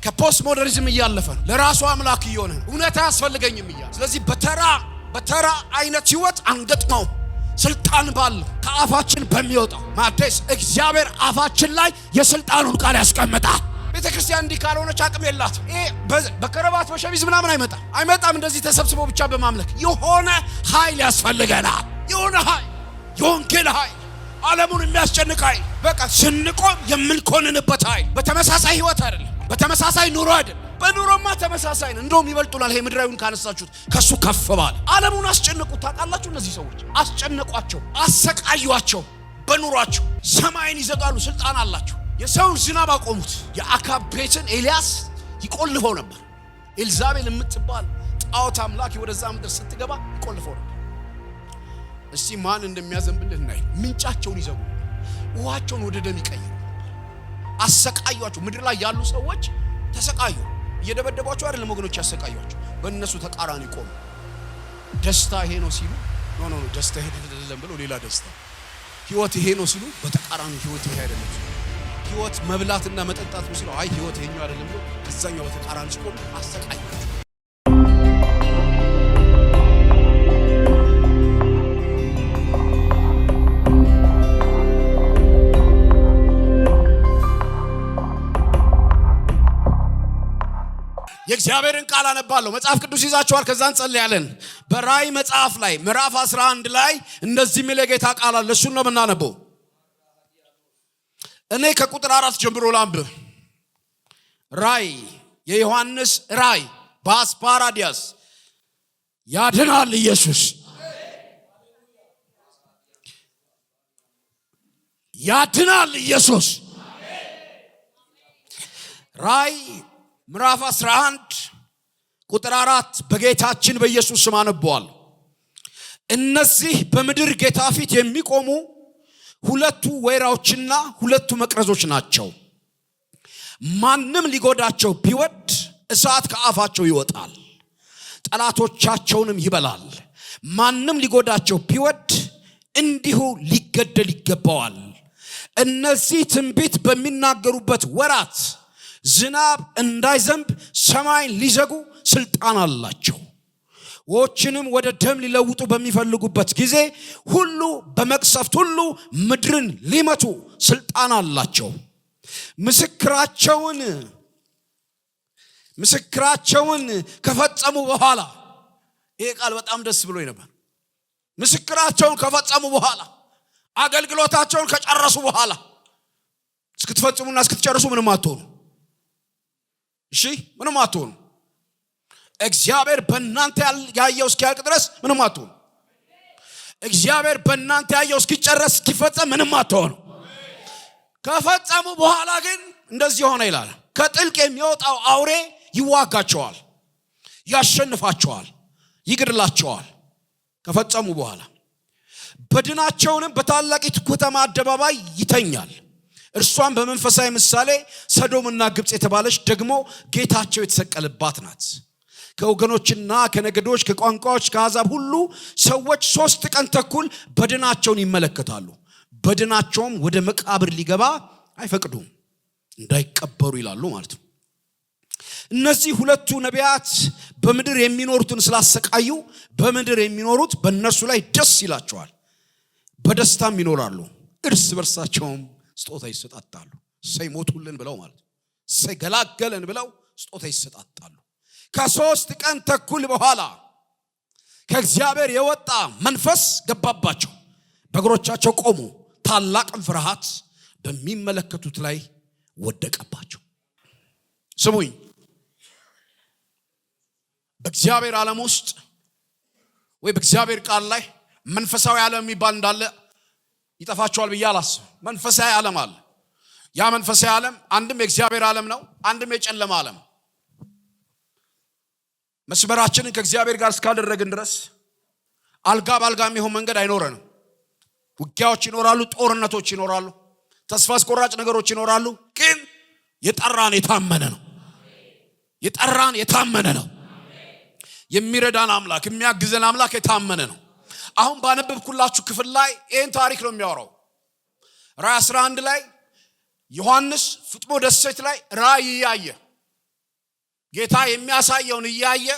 ከፖስት ሞደርኒዝም እያለፈ ለራሱ አምላክ እየሆነ እውነት አያስፈልገኝም እያለ ስለዚህ በተራ አይነት ህይወት አንገጥመው ስልጣን ባለው ከአፋችን በሚወጣው ማደስ እግዚአብሔር አፋችን ላይ የስልጣኑን ቃል ያስቀምጣል። ቤተክርስቲያን እንዲህ ካልሆነች አቅም የላትም። ይሄ በከረባት በሸሚዝ ምናምን አይመጣም። እንደዚህ ተሰብስቦ ብቻ በማምለክ የሆነ ኃይል ያስፈልገናል። የሆነ ኃይል፣ የወንጌል ኃይል፣ ዓለሙን የሚያስጨንቅ ኃይል። በቃ ስንቆም የምንኮንንበት ኃይል። በተመሳሳይ ህይወት አይደለም፣ በተመሳሳይ ኑሮ አይደለም። በኑሮማ ተመሳሳይ ነው። እንደውም ይበልጡላል። ይሄ ምድራዊውን ካነሳችሁት ከሱ ከፍ ባለ ዓለሙን አስጨነቁት። ታውቃላችሁ፣ እነዚህ ሰዎች አስጨነቋቸው፣ አሰቃዩአቸው። በኑሯቸው ሰማይን ይዘጋሉ፣ ስልጣን አላቸው። የሰውን ዝናብ አቆሙት። የአካብ ቤትን ኤልያስ ይቆልፈው ነበር። ኤልዛቤል የምትባል ጣዖት አምላኪ ወደዛ ምድር ስትገባ ይቆልፈው ነበር። እስቲ ማን እንደሚያዘንብልህ እናይ። ምንጫቸውን ይዘጉ፣ ውሃቸውን ወደ ደም ይቀይሩ። አሰቃዩአቸው። ምድር ላይ ያሉ ሰዎች ተሰቃዩ። እየደበደቧቸው አይደለም ወገኖች ያሰቃዩአቸው፣ በእነሱ ተቃራኒ ቆሙ። ደስታ ይሄ ነው ሲሉ ኖ ደስታ ይሄ አይደለም ብለው ሌላ ደስታ። ህይወት ይሄ ነው ሲሉ በተቃራኒ ህይወት ይሄ አይደለም። ህይወት መብላትና መጠጣት ነው ሲሉ አይ ህይወት ይሄኛው አይደለም ብለው እዛኛው በተቃራኒ ቆሙ። አሰቃዩአቸው። የእግዚአብሔርን ቃል አነባለሁ። መጽሐፍ ቅዱስ ይዛችኋል? ከዛ እንጸልያለን። በራእይ መጽሐፍ ላይ ምዕራፍ 11 ላይ እንደዚህ የሚል የጌታ ቃል አለ። እሱን ነው የምናነበው። እኔ ከቁጥር 4 ጀምሮ ላንብብ። ራእይ፣ የዮሐንስ ራእይ በአስፓራዲያስ። ያድናል ኢየሱስ፣ ያድናል ኢየሱስ። ራእይ ምዕራፍ 11 ቁጥር 4 በጌታችን በኢየሱስ ስም አነበዋል። እነዚህ በምድር ጌታ ፊት የሚቆሙ ሁለቱ ወይራዎችና ሁለቱ መቅረዞች ናቸው። ማንም ሊጎዳቸው ቢወድ እሳት ከአፋቸው ይወጣል፣ ጠላቶቻቸውንም ይበላል። ማንም ሊጎዳቸው ቢወድ እንዲሁ ሊገደል ይገባዋል። እነዚህ ትንቢት በሚናገሩበት ወራት ዝናብ እንዳይዘንብ ሰማይን ሊዘጉ ስልጣን አላቸው። ውኆችንም ወደ ደም ሊለውጡ በሚፈልጉበት ጊዜ ሁሉ በመቅሰፍት ሁሉ ምድርን ሊመቱ ስልጣን አላቸው። ምስክራቸውን ከፈጸሙ በኋላ፣ ይሄ ቃል በጣም ደስ ብሎኝ ነበር። ምስክራቸውን ከፈጸሙ በኋላ፣ አገልግሎታቸውን ከጨረሱ በኋላ፣ እስክትፈጽሙና እስክትጨርሱ ምንም አትሆኑ። እሺ ምንም አትሆኑ። እግዚአብሔር በእናንተ ያየው እስኪያልቅ ድረስ ምንም አትሆኑ። እግዚአብሔር በእናንተ ያየው እስኪጨረስ እስኪፈጸም ምንም አትሆኑ። ከፈጸሙ በኋላ ግን እንደዚህ ሆነ ይላል። ከጥልቅ የሚወጣው አውሬ ይዋጋቸዋል፣ ያሸንፋቸዋል፣ ይገድላቸዋል። ከፈጸሙ በኋላ በድናቸውንም በታላቂቱ ከተማ አደባባይ ይተኛል። እርሷም በመንፈሳዊ ምሳሌ ሰዶምና ግብጽ የተባለች ደግሞ ጌታቸው የተሰቀለባት ናት። ከወገኖችና ከነገዶች ከቋንቋዎች ከአሕዛብ ሁሉ ሰዎች 3 ቀን ተኩል በድናቸውን ይመለከታሉ። በድናቸውም ወደ መቃብር ሊገባ አይፈቅዱም፣ እንዳይቀበሩ ይላሉ ማለት ነው። እነዚህ ሁለቱ ነቢያት በምድር የሚኖሩትን ስላሰቃዩ በምድር የሚኖሩት በእነሱ ላይ ደስ ይላቸዋል፣ በደስታም ይኖራሉ። እርስ በርሳቸውም ስጦታ ይሰጣጣሉ። እሰይ ሞቱልን ብለው ማለት ነው። እሰይ ገላገለን ብለው ስጦታ ይሰጣጣሉ። ከ3 ቀን ተኩል በኋላ ከእግዚአብሔር የወጣ መንፈስ ገባባቸው፣ በእግሮቻቸው ቆሙ። ታላቅም ፍርሃት በሚመለከቱት ላይ ወደቀባቸው። ስሙኝ፣ በእግዚአብሔር ዓለም ውስጥ ወይ በእግዚአብሔር ቃል ላይ መንፈሳዊ ዓለም የሚባል እንዳለ ይጠፋቸዋል ብዬ አላስብም። መንፈሳዊ ዓለም አለ። ያ መንፈሳዊ ዓለም አንድም የእግዚአብሔር ዓለም ነው፣ አንድም የጨለማ ዓለም። መስመራችንን ከእግዚአብሔር ጋር እስካደረግን ድረስ አልጋ ባልጋ የሚሆን መንገድ አይኖረንም። ውጊያዎች ይኖራሉ፣ ጦርነቶች ይኖራሉ፣ ተስፋ አስቆራጭ ነገሮች ይኖራሉ። ግን የጠራን የታመነ ነው። የጠራን የታመነ ነው። የሚረዳን አምላክ፣ የሚያግዘን አምላክ የታመነ ነው። አሁን ባነበብኩላችሁ ክፍል ላይ ይህን ታሪክ ነው የሚያወራው። ራእይ 11 ላይ ዮሐንስ ፍጥሞ ደሴት ላይ ራእይ ያየ ጌታ የሚያሳየውን እያየ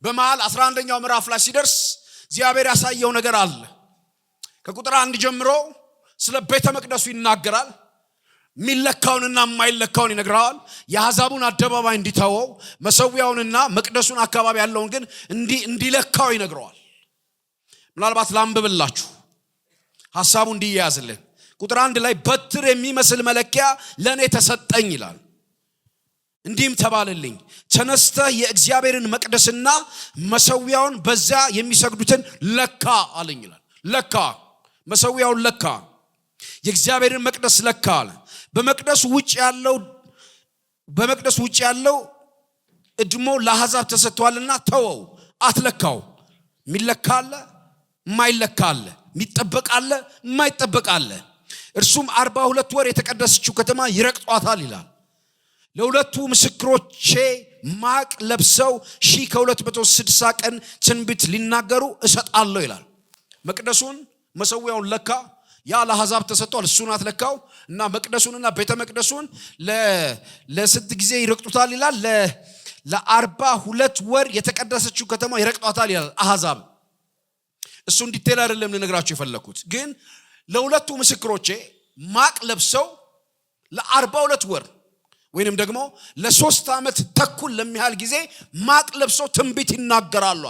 በመሃል 11ኛው ምዕራፍ ላይ ሲደርስ እግዚአብሔር ያሳየው ነገር አለ። ከቁጥር 1 ጀምሮ ስለ ቤተ መቅደሱ ይናገራል። ሚለካውንና የማይለካውን ይነግራል። የአሕዛቡን አደባባይ እንዲተወው መሰዊያውንና መቅደሱን አካባቢ ያለውን ግን እንዲለካው ይነግረዋል። ምናልባት ላንብብላችሁ ሐሳቡ እንዲያያዝልን። ቁጥር 1 ላይ በትር የሚመስል መለኪያ ለኔ ተሰጠኝ ይላል። እንዲህም ተባለልኝ ተነስተህ የእግዚአብሔርን መቅደስና መሰዊያውን በዛ የሚሰግዱትን ለካ አለኝ ይላል። ለካ መሰዊያውን ለካ፣ የእግዚአብሔርን መቅደስ ለካ አለ። በመቅደሱ ውጭ ያለው እድሞ ለአሕዛብ ተሰጥቷልና ተወው፣ አትለካው። ሚለካ አለ፣ የማይለካ አለ፣ የሚጠበቅ አለ፣ የማይጠበቅ አለ። እርሱም 42 ወር የተቀደሰችው ከተማ ይረግጧታል ይላል። ለሁለቱ ምስክሮቼ ማቅ ለብሰው 1260 ቀን ትንቢት ሊናገሩ እሰጣለሁ ይላል። መቅደሱን መሰዊያውን ለካ፣ ያ ለአሕዛብ ተሰጥቷል፣ እሱን አትለካው። እና መቅደሱንና ቤተ መቅደሱን ለስንት ጊዜ ይረግጡታል ይላል? ለ42 ወር የተቀደሰችው ከተማ ይረግጧታል ይላል አሕዛብ። እሱ ዲቴል አይደለም ልነግራችሁ የፈለኩት፣ ግን ለሁለቱ ምስክሮቼ ማቅ ለብሰው ለ42 ወር ወይንም ደግሞ ለ3 ዓመት ተኩል ለሚያህል ጊዜ ማቅ ለብሰው ትንቢት ይናገራሉ።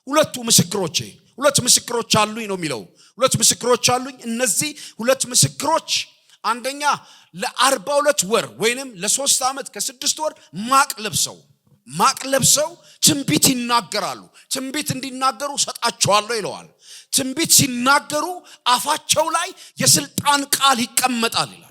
ሁለቱ ምስክሮቼ፣ ሁለት ምስክሮች አሉኝ ነው የሚለው። ሁለት ምስክሮች አሉኝ። እነዚህ ሁለት ምስክሮች አንደኛ ለ42 ወር ወይንም ለ3 ዓመት ከ6 ወር ማቅ ለብሰው ትንቢት ይናገራሉ። ትንቢት እንዲናገሩ ሰጣቸዋለሁ ይለዋል። ትንቢት ሲናገሩ አፋቸው ላይ የስልጣን ቃል ይቀመጣል ይላል።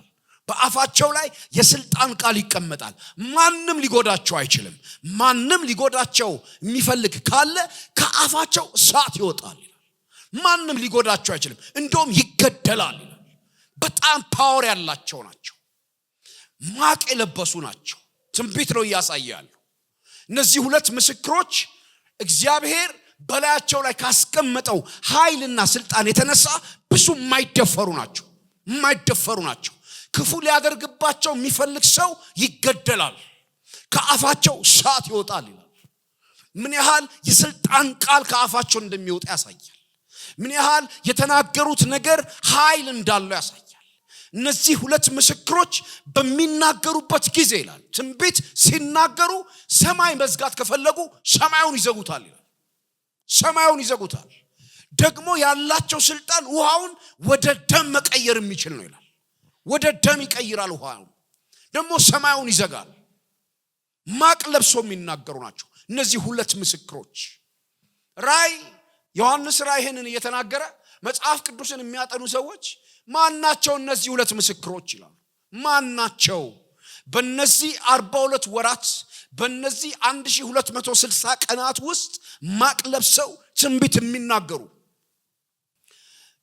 በአፋቸው ላይ የስልጣን ቃል ይቀመጣል። ማንም ሊጎዳቸው አይችልም። ማንም ሊጎዳቸው የሚፈልግ ካለ ከአፋቸው እሳት ይወጣል ይላል። ማንም ሊጎዳቸው አይችልም፣ እንደውም ይገደላል ይላል። በጣም ፓወር ያላቸው ናቸው። ማቅ የለበሱ ናቸው። ትንቢት ነው እያሳያሉ። እነዚህ ሁለት ምስክሮች እግዚአብሔር በላያቸው ላይ ካስቀመጠው ኃይልና ስልጣን የተነሳ ብዙ የማይደፈሩ ናቸው። ክፉ ሊያደርግባቸው የሚፈልግ ሰው ይገደላል። ከአፋቸው እሳት ይወጣል ይላል። ምን ያህል የስልጣን ቃል ከአፋቸው እንደሚወጣ ያሳያል። ምን ያህል የተናገሩት ነገር ኃይል እንዳለው ያሳያል። እነዚህ ሁለት ምስክሮች በሚናገሩበት ጊዜ ይላል ትንቢት ሲናገሩ ሰማይ መዝጋት ከፈለጉ ሰማዩን ይዘጉታል ይላል። ሰማዩን ይዘጉታል። ደግሞ ያላቸው ስልጣን ውሃውን ወደ ደም መቀየር የሚችል ነው ይላል። ወደ ደም ይቀይራል ውሃውን፣ ደግሞ ሰማዩን ይዘጋል። ማቅ ለብሶ የሚናገሩ ናቸው እነዚህ ሁለት ምስክሮች። ዮሐንስ ራእይን እየተናገረ መጽሐፍ ቅዱስን የሚያጠኑ ሰዎች ማናቸው እነዚህ ሁለት ምስክሮች ይላሉ። ማናቸው? በእነዚህ 42 ወራት በእነዚህ 1260 ቀናት ውስጥ ማቅ ለብሰው ትንቢት የሚናገሩ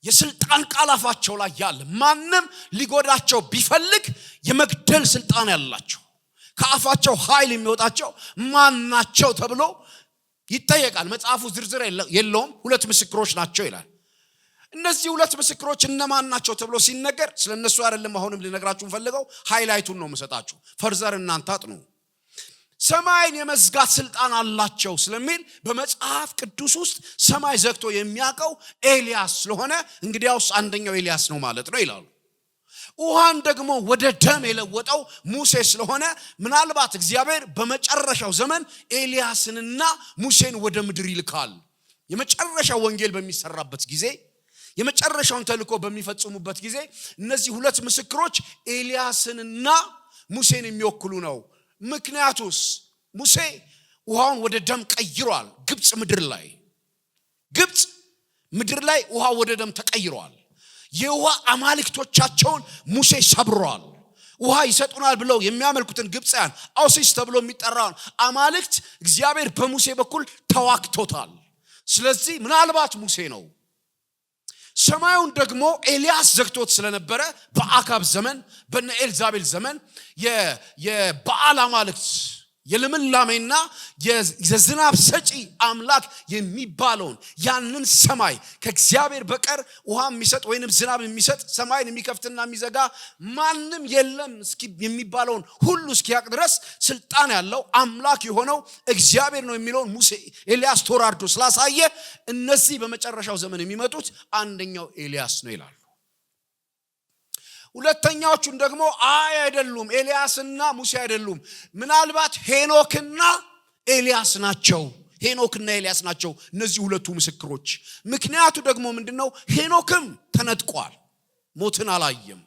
የስልጣን ቃል አፋቸው ላይ ያለ፣ ማንም ሊጎዳቸው ቢፈልግ የመግደል ስልጣን ያላቸው፣ ከአፋቸው ኃይል የሚወጣቸው ማናቸው ተብሎ ይጠየቃል። መጽሐፉ ዝርዝር የለውም፣ ሁለት ምስክሮች ናቸው ይላል። እነዚህ ሁለት ምስክሮች እነማን ናቸው ተብሎ ሲነገር ስለነሱ አይደለም አሁንም ልነግራችሁ ፈልገው ሃይላይቱን ነው የምሰጣችሁ። ፈርዘር እናንተ አጥኑ። ሰማይን የመዝጋት ስልጣን አላቸው ስለሚል በመጽሐፍ ቅዱስ ውስጥ ሰማይ ዘግቶ የሚያውቀው ኤልያስ ስለሆነ እንግዲያውስ አንደኛው ኤልያስ ነው ማለት ነው ይላሉ። ውሃን ደግሞ ወደ ደም የለወጠው ሙሴ ስለሆነ ምናልባት እግዚአብሔር በመጨረሻው ዘመን ኤልያስንና ሙሴን ወደ ምድር ይልካል። የመጨረሻው ወንጌል በሚሰራበት ጊዜ፣ የመጨረሻውን ተልእኮ በሚፈጽሙበት ጊዜ እነዚህ ሁለት ምስክሮች ኤልያስንና ሙሴን የሚወክሉ ነው። ምክንያቱስ ሙሴ ውሃውን ወደ ደም ቀይሯል። ግብጽ ምድር ላይ ውሃ ወደ ደም ተቀይሯል። የውሃ አማልክቶቻቸውን ሙሴ ሰብሯል። ውሃ ይሰጡናል ብለው የሚያመልኩትን ግብፃውያን አውሲስ ተብሎ የሚጠራውን አማልክት እግዚአብሔር በሙሴ በኩል ተዋክቶታል። ስለዚህ ምናልባት ሙሴ ነው። ሰማዩን ደግሞ ኤልያስ ዘግቶት ስለነበረ በአካብ ዘመን በነኤልዛቤል ዘመን የበዓል አማልክት የልምላሜና የዝናብ ሰጪ አምላክ የሚባለውን ያንን ሰማይ ከእግዚአብሔር በቀር ውሃ የሚሰጥ ወይንም ዝናብ የሚሰጥ ሰማይን የሚከፍትና የሚዘጋ ማንም የለም የሚባለውን ሁሉ እስኪያቅ ድረስ ስልጣን ያለው አምላክ የሆነው እግዚአብሔር ነው የሚለውን ሙሴ ኤልያስ ተወራርዶ ስላሳየ እነዚህ በመጨረሻው ዘመን የሚመጡት አንደኛው ኤልያስ ነው ይላሉ። ሁለተኛዎቹን ደግሞ አይደሉም፣ ኤልያስና ሙሴ አይደሉም፣ ምናልባት ሄኖክና ኤልያስ ናቸው። ሄኖክና ኤልያስ ናቸው እነዚህ ሁለቱ ምስክሮች። ምክንያቱ ደግሞ ምንድነው? ሄኖክም ተነጥቋል፣ ሞትን አላየም።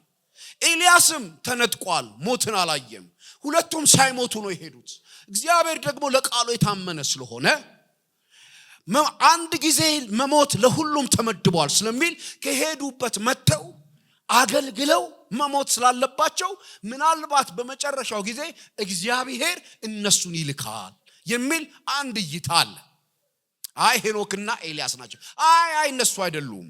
ኤልያስም ተነጥቋል፣ ሞትን አላየም። ሁለቱም ሳይሞቱ ነው የሄዱት። እግዚአብሔር ደግሞ ለቃሉ የታመነ ስለሆነ አንድ ጊዜ መሞት ለሁሉም ተመድቧል ስለሚል ከሄዱበት መተው አገልግለው መሞት ስላለባቸው ምናልባት በመጨረሻው ጊዜ እግዚአብሔር እነሱን ይልካል የሚል አንድ እይታ አለ። አይ ሄኖክና ኤልያስ ናቸው፣ አይ እነሱ አይደሉም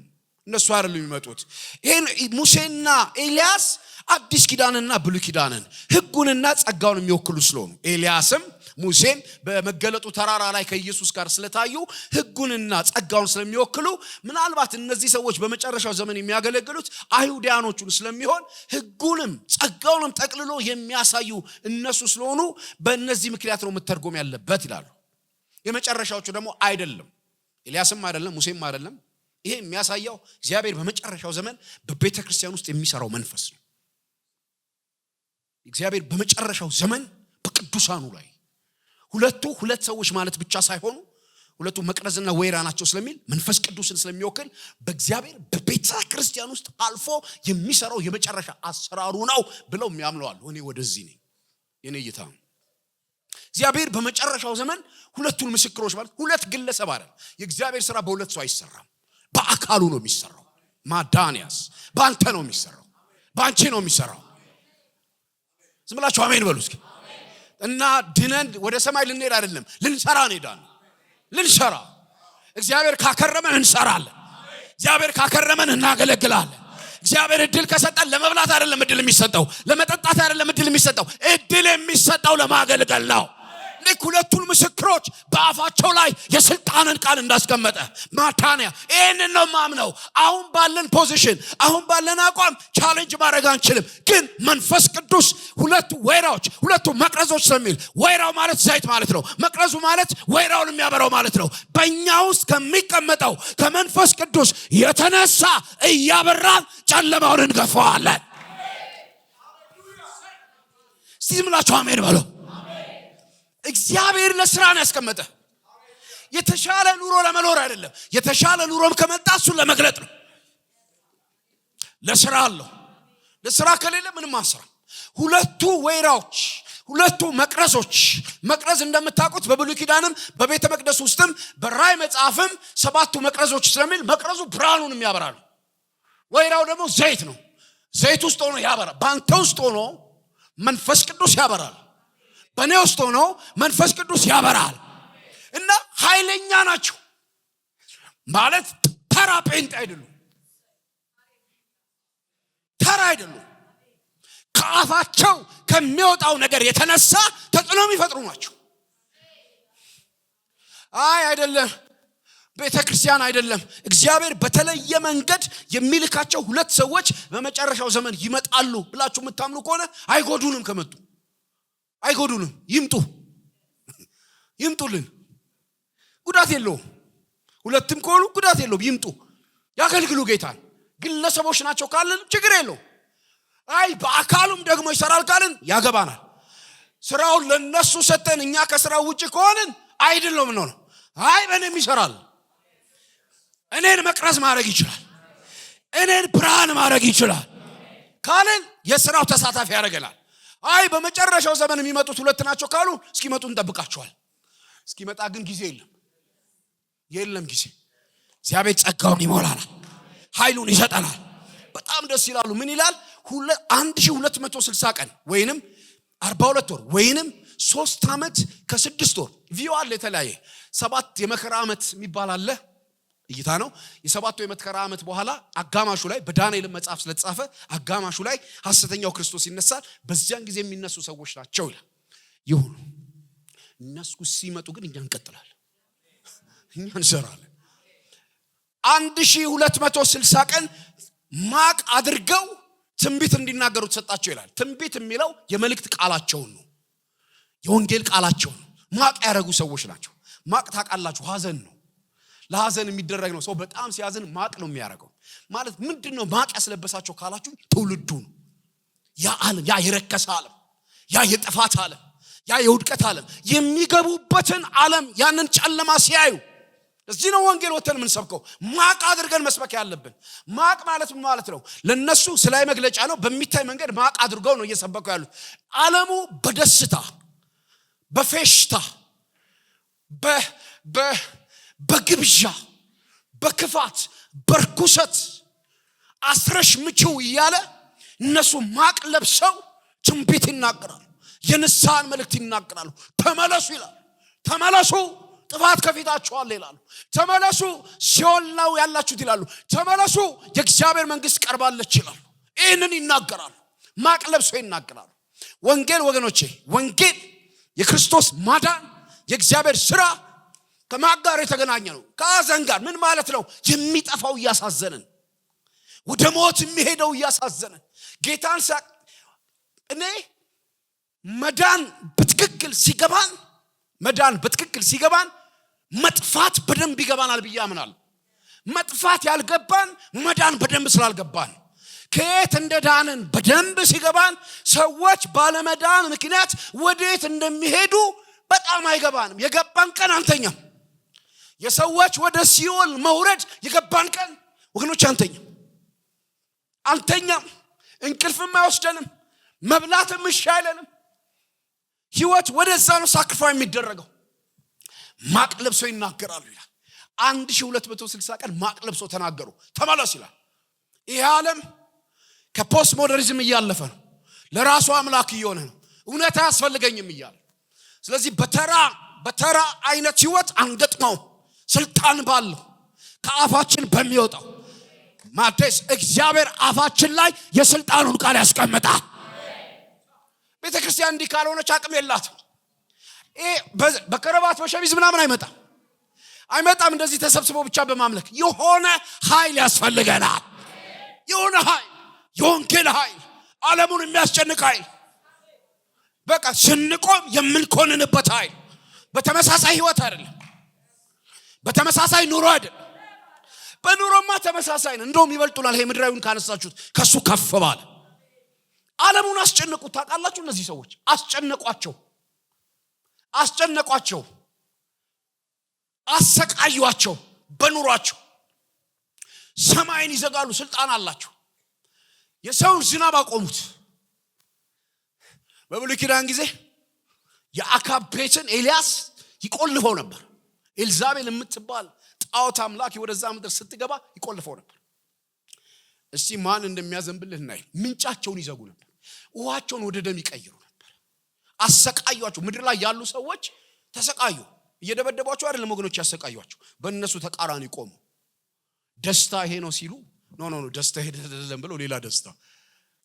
የሚመጡት። ይሄን ሙሴና ኤልያስ አዲስ ኪዳንና ብሉይ ኪዳንን ሕጉንና ጸጋውን የሚወክሉ ስለሆኑ ኤልያስም ሙሴን በመገለጡ ተራራ ላይ ከኢየሱስ ጋር ስለታዩ ሕጉንና ጸጋውን ስለሚወክሉ ምናልባት እነዚህ ሰዎች በመጨረሻው ዘመን የሚያገለግሉት አይሁዳኖቹን ስለሚሆን ሕጉንም ጸጋውንም ጠቅልሎ የሚያሳዩ እነሱ ስለሆኑ በእነዚህ ምክንያት ነው መተርጎም ያለበት ይላሉ። የመጨረሻዎቹ ደግሞ አይደለም፣ ኤልያስም አይደለም፣ ሙሴም አይደለም። ይሄ የሚያሳየው እግዚአብሔር በመጨረሻው ዘመን በቤተ ክርስቲያን ውስጥ የሚሰራው መንፈስ ነው። እግዚአብሔር በመጨረሻው ዘመን በቅዱሳኑ ላይ ሁለት ሰዎች ማለት ብቻ ሳይሆኑ ሁለቱ መቅረዝና ወይራ ናቸው ስለሚል መንፈስ ቅዱስን ስለሚወክል በእግዚአብሔር በቤተ ክርስቲያን ውስጥ አልፎ የሚሰራው የመጨረሻ አሰራሩ ነው ብለው የሚያምነዋል። እኔ ወደዚህ ነኝ። የኔ እይታ እግዚአብሔር በመጨረሻው ዘመን ሁለቱን ምስክሮች ማለት ሁለት ግለሰብ አይደል። የእግዚአብሔር ስራ በሁለት ሰው አይሰራም፣ በአካሉ ነው የሚሰራው። ማዳንያስ ባንተ ነው የሚሰራው፣ ባንቺ ነው የሚሰራው። ዝም ብላችሁ አሜን በሉ እስኪ። እና ድነን ወደ ሰማይ ልንሄድ አይደለም፣ ልንሰራ እንሄዳለን። ልንሰራ እግዚአብሔር ካከረመን እንሰራለን። እግዚአብሔር ካከረመን እናገለግላለን። እግዚአብሔር እድል ከሰጠን ለመብላት አይደለም እድል የሚሰጠው፣ ለመጠጣት አይደለም እድል የሚሰጠው፣ እድል የሚሰጠው ለማገልገል ነው። ልክ ሁለቱን ምስክሮች በአፋቸው ላይ የስልጣንን ቃል እንዳስቀመጠ ማታንያ ይሄንን ነው ማምነው። አሁን ባለን ፖዚሽን፣ አሁን ባለን አቋም ቻሌንጅ ማድረግ አንችልም። ግን መንፈስ ቅዱስ ሁለቱ ወይራዎች፣ ሁለቱ መቅረዞች ስለሚል ወይራው ማለት ዘይት ማለት ነው፣ መቅረዙ ማለት ወይራውን የሚያበራው ማለት ነው። በእኛ ውስጥ ከሚቀመጠው ከመንፈስ ቅዱስ የተነሳ እያበራን ጨለማውን እንገፋዋለን። እስቲ ዝም ብላችሁ አሜን በሉ። እግዚአብሔር ለስራ ነው ያስቀመጠ። የተሻለ ኑሮ ለመኖር አይደለም። የተሻለ ኑሮም ከመጣ እሱን ለመግለጥ ነው። ለስራ አለው። ለስራ ከሌለ ምንም አንሰራ። ሁለቱ ወይራዎች፣ ሁለቱ መቅረዞች፣ መቅረዝ እንደምታውቁት በብሉይ ኪዳንም በቤተ መቅደስ ውስጥም በራእይ መጽሐፍም ሰባቱ መቅረዞች ስለሚል መቅረዙ ብርሃኑን ያበራል። ወይራው ደግሞ ዘይት ነው። ዘይት ውስጥ ሆኖ ያበራል። ባንተ ውስጥ ሆኖ መንፈስ ቅዱስ ያበራል። በእኔ ውስጥ ሆኖ መንፈስ ቅዱስ ያበራል። እና ኃይለኛ ናቸው ማለት ተራ ጴንጤ አይደሉም። ተራ አይደሉም። ከአፋቸው ከሚወጣው ነገር የተነሳ ተጽዕኖ የሚፈጥሩ ናቸው። አይደለም ቤተ ክርስቲያን አይደለም። እግዚአብሔር በተለየ መንገድ የሚልካቸው ሁለት ሰዎች በመጨረሻው ዘመን ይመጣሉ ብላችሁ የምታምኑ ከሆነ አይጎዱንም። ከመጡ አይጎዱንም። ይምጡልን። ጉዳት የለውም። ሁለትም ከሆኑ ጉዳት የለውም። ይምጡ፣ ያገልግሉ ጌታን። ግለሰቦች ናቸው ካልን ችግር የለውም። በአካሉም ደግሞ ይሰራል ካልን ያገባናል። ስራውን ለነሱ ሰጠን እኛ ከስራው ውጪ ከሆንን አይደለም ነው። በእኔም ይሰራል። እኔን መቅረዝ ማድረግ ይችላል፣ እኔን ብርሃን ማድረግ ይችላል ካልን የስራው ተሳታፊ ያደርገናል። በመጨረሻው ዘመን የሚመጡት ሁለት ናቸው ካሉ እስኪመጡ እንጠብቃቸዋል። እስኪመጣ ግን ጊዜ የለም ጊዜ። እግዚአብሔር ጸጋውን ይሞላናል፣ ኃይሉን ይሰጠናል። በጣም ደስ ይላሉ። ምን ይላል? 1260 ቀን ወይንም 42 ወር ወይንም 3 ዓመት ከ6 ወር ቪው አለ። የተለያየ 7 የመከራ ዓመት የሚባል አለ። እይታ ነው። የሰባቱ የመከራ ዓመት በኋላ አጋማሹ ላይ በዳንኤል መጽሐፍ ስለተጻፈ አጋማሹ ላይ ሐሰተኛው ክርስቶስ ይነሳል። በዚያን ጊዜ የሚነሱ ሰዎች ናቸው ይላል። ይሁን እነሱ ሲመጡ ግን እኛ እንቀጥላለን፣ እኛ እንሰራለን። 1260 ቀን ማቅ አድርገው ትንቢት እንዲናገሩ ተሰጣቸው ይላል። ትንቢት የሚለው የመልእክት ቃላቸውን ነው፣ የወንጌል ቃላቸውን ነው። ማቅ ያረጉ ሰዎች ናቸው። ማቅ ታውቃላችሁ ሐዘን ነው። ለሐዘን የሚደረግ ነው። ሰው በጣም ሲያዝን ማቅ ነው የሚያረገው። ማለት ምንድነው ማቅ ያስለበሳቸው ካላችሁ ትውልዱ ነው። ያ ዓለም፣ ያ የረከሰ ዓለም፣ ያ የጥፋት ዓለም፣ ያ የውድቀት ዓለም የሚገቡበትን ዓለም ያንን ጨለማ ሲያዩ እዚህ ነው ወንጌል ወተን ምን ሰብከው ማቅ አድርገን መስበክ ያለብን። ማቅ ማለት ምን ማለት ነው? ለነሱ ስላይ መግለጫ ነው። በሚታይ መንገድ ማቅ አድርገው ነው እየሰበኩ ያሉት። ዓለሙ በደስታ በፌሽታ በግብዣ በክፋት በርኩሰት አስረሽ ምችው እያለ እነሱ ማቅ ለብሰው ትንቢት ይናገራሉ፣ የንስሐን መልእክት ይናገራሉ። ተመለሱ ይላሉ። ተመለሱ ጥፋት ከፊታችሁ አለ ይላሉ። ተመለሱ ሲኦል ነው ያላችሁት ይላሉ። ተመለሱ የእግዚአብሔር መንግስት ቀርባለች ይላሉ። ይህንን ይናገራሉ፣ ማቅ ለብሰው ይናገራሉ። ወንጌል ወገኖቼ፣ ወንጌል የክርስቶስ ማዳን የእግዚአብሔር ሥራ ከማቅ ጋር የተገናኘ ነው። ከሐዘን ጋር ምን ማለት ነው? የሚጠፋው እያሳዘነን፣ ወደ ሞት የሚሄደው እያሳዘነን ጌታን እኔ መዳን በትክክል ሲገባን መጥፋት በደንብ ይገባናል ብዬ አምናለሁ። መጥፋት ያልገባን መዳን በደንብ ስላልገባን፣ ከየት እንደዳንን በደንብ ሲገባን ሰዎች ባለመዳን ምክንያት ወዴት እንደሚሄዱ በጣም አይገባንም። የገባን ቀን አንተኛም። የሰዎች ወደ ሲኦል መውረድ የገባን ቀን ወገኖች አንተኛም። እንቅልፍም አይወስደንም፣ መብላትም ይሻለንም። ህይወት ወደዛ ነው ሳክሪፋይ የሚደረገው። ማቅ ለብሰው ይናገራሉ ይላል። 1260 ቀን ማቅ ለብሰው ተናገሩ። ተመለስ ይላል። ይሄ ዓለም ከፖስት ሞደርኒዝም እያለፈ ነው። ለራሱ አምላክ እየሆነ ነው። እውነት አያስፈልገኝም እያለ ስለዚህ በተራ አይነት ህይወት አንገጥመው። ስልጣን ባለው ከአፋችን በሚወጣው ማቴስ እግዚአብሔር አፋችን ላይ የስልጣኑን ቃል ያስቀምጣል። ቤተክርስቲያን እንዲህ ካልሆነች አቅም የላትም። በከረባት በሸሚዝ ምናምን አይመጣም። እንደዚህ ተሰብስበው ብቻ በማምለክ የሆነ ኃይል ያስፈልገናል። የሆነ ኃይል፣ የወንጌል ኃይል፣ ዓለሙን የሚያስጨንቅ ኃይል፣ በቃ ስንቆም የምንኮንንበት ኃይል። በተመሳሳይ ህይወት አይደለም፣ በተመሳሳይ ኑሮ አይደለም። በኑሮማ ተመሳሳይ ነው። እንደውም ይበልጡናል። ይሄ ምድራዊውን ካነሳችሁት ከሱ ከፍ ባለ ዓለሙን አስጨነቁት። ታውቃላችሁ እነዚህ ሰዎች አስጨነቋቸው፣ አሰቃዩአቸው። በኑሯቸው ሰማይን ይዘጋሉ። ስልጣን አላቸው። የሰውን ዝናብ አቆሙት። በብሉይ ኪዳን ጊዜ የአካብ ቤትን ኤልያስ ይቆልፈው ነበር። ኤልዛቤል የምትባል ጣዖት አምላኪ ወደዛ ምድር ስትገባ ይቆልፈው ነበር። እስቲ ማን እንደሚያዘንብልህ እናይ። ምንጫቸውን ይዘጉ ነበር። ውሃቸውን ወደ ደም ይቀይሩ ነበር። አሰቃዩአቸው። ምድር ላይ ያሉ ሰዎች ተሰቃዩ። እየደበደቧቸው አይደለም ወገኖች ያሰቃዩአቸው፣ በእነሱ ተቃራኒ ቆሙ። ደስታ ይሄ ነው ሲሉ ኖ ደስታ ይሄ አይደለም ብለው ሌላ ደስታ፣